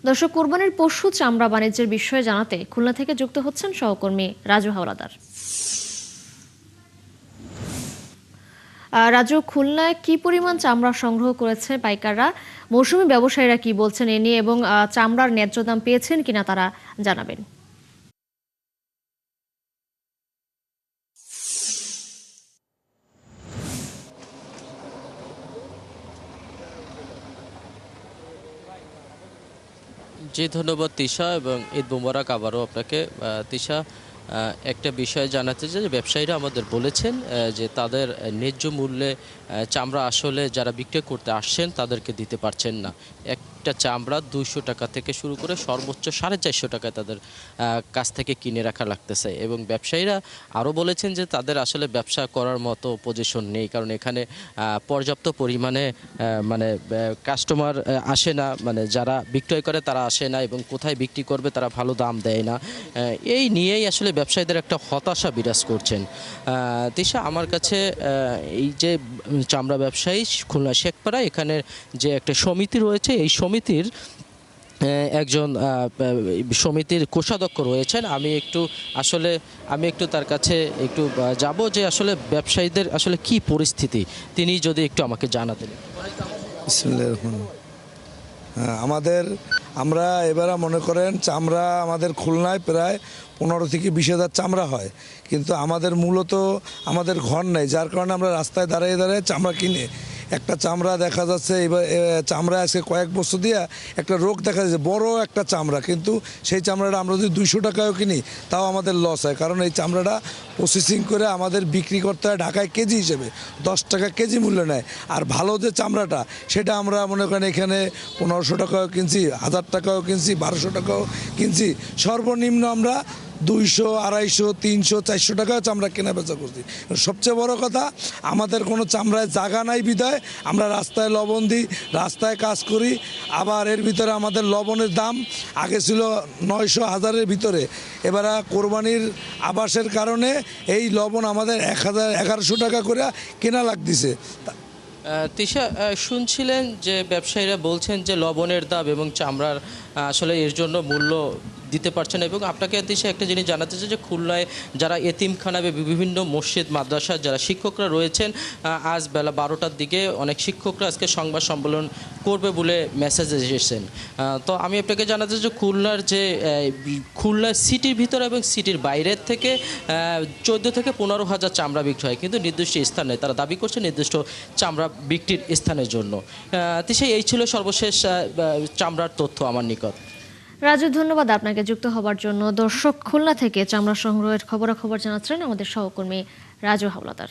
দর্শক, কোরবানির পশু চামড়া বাণিজ্যের বিষয়ে জানাতে খুলনা থেকে যুক্ত হচ্ছেন সহকর্মী রাজু হাওলাদার। রাজু, খুলনায় কি পরিমাণ চামড়া সংগ্রহ করেছে পাইকাররা, মৌসুমী ব্যবসায়ীরা কি বলছেন এ নিয়ে এবং চামড়ার ন্যায্য দাম পেয়েছেন কিনা তারা জানাবেন। জি, ধন্যবাদ তিশা, এবং ঈদ মোবারক আবারও আপনাকে। তিশা, একটা বিষয় জানাতে চাই যে ব্যবসায়ীরা আমাদের বলেছেন যে তাদের ন্যায্য মূল্যে চামড়া আসলে যারা বিক্রয় করতে আসছেন তাদেরকে দিতে পারছেন না। একটা চামড়া 200 টাকা থেকে শুরু করে সর্বোচ্চ 450 টাকায় তাদের কাছ থেকে কিনে রাখা লাগতেছে, এবং ব্যবসায়ীরা আরও বলেছেন যে তাদের আসলে ব্যবসা করার মতো পজিশন নেই, কারণ এখানে পর্যাপ্ত পরিমাণে মানে কাস্টমার আসে না, মানে যারা বিক্রয় করে তারা আসে না, এবং কোথায় বিক্রি করবে তারা ভালো দাম দেয় না। এই নিয়েই আসলে ব্যবসায়ীদের একটা হতাশা বিরাজ করছেন। তিশা, আমার কাছে এই যে চামড়া ব্যবসায়ী খুলনা শেখপাড়া, এখানে যে একটা সমিতি রয়েছে, এই সমিতির একজন সমিতির কোষাধ্যক্ষ রয়েছেন। আমি একটু তার কাছে একটু যাব যে আসলে ব্যবসায়ীদের আসলে কি পরিস্থিতি, তিনি যদি একটু আমাকে জানাতেন। আমরা এবারে মনে করেন চামড়া আমাদের খুলনায় প্রায় 15 থেকে 20,000 চামড়া হয়, কিন্তু আমাদের মূলত আমাদের ঘর নেই, যার কারণে আমরা রাস্তায় দাঁড়িয়ে দাঁড়িয়ে চামড়া কিনে একটা চামড়া দেখা যাচ্ছে। এবার চামড়া আজকে কয়েক বছর দিয়ে একটা রোগ দেখা যাচ্ছে, বড় একটা চামড়া, কিন্তু সেই চামড়াটা আমরা যদি 200 টাকায়ও কিনি তাও আমাদের লস হয়, কারণ এই চামড়াটা প্রসেসিং করে আমাদের বিক্রি করতে হয় ঢাকায় কেজি হিসেবে 10 টাকা কেজি মূল্য নেয়। আর ভালো যে চামড়াটা সেটা আমরা মনে করেন এখানে 1500 টাকাও কিনছি, 1000 টাকাও কিনছি, 1200 টাকাও কিনছি, সর্বনিম্ন আমরা 200, 250, 300, 400 টাকাও চামড়া কেনা বেচা করছি। সবচেয়ে বড় কথা, আমাদের কোনো চামড়ায় জায়গা নাই বিধায় আমরা রাস্তায় লবণ দিই, রাস্তায় কাজ করি। আবার এর ভিতরে আমাদের লবণের দাম আগে ছিল 900, 1000-এর ভিতরে, এবার কোরবানির আবাসের কারণে এই লবণ আমাদের 1100 টাকা করে কেনা লাগতেছে। তিশা, শুনছিলেন যে ব্যবসায়ীরা বলছেন যে লবণের দাম এবং চামড়ার আসলে এর জন্য মূল্য দিতে পারছে না, এবং আপনাকে তিশা একটা জিনিস জানাতে চাই যে খুলনায় যারা এতিমখানা বা বিভিন্ন মসজিদ মাদ্রাসার যারা শিক্ষকরা রয়েছেন, আজ বেলা 12টার দিকে অনেক শিক্ষকরা আজকে সংবাদ সম্মেলন করবে বলে মেসেজ এসেছেন। তো আমি আপনাকে জানাতে চাই যে খুলনার সিটির ভিতরে এবং সিটির বাইরের থেকে 14 থেকে 15 হাজার চামড়া বিক্রি হয়, কিন্তু নির্দিষ্ট স্থান নেই। তারা দাবি করছে নির্দিষ্ট চামড়া বিক্রির স্থানের জন্য। তিশা, এই ছিল সর্বশেষ চামড়ার তথ্য আমার নিকট। রাজু, ধন্যবাদ আপনাকে যুক্ত হবার জন্য। দর্শক, খুলনা থেকে চামড়া সংগ্রহের খবরাখবর জানাচ্ছেন আমাদের সহকর্মী রাজু হাওলাদার।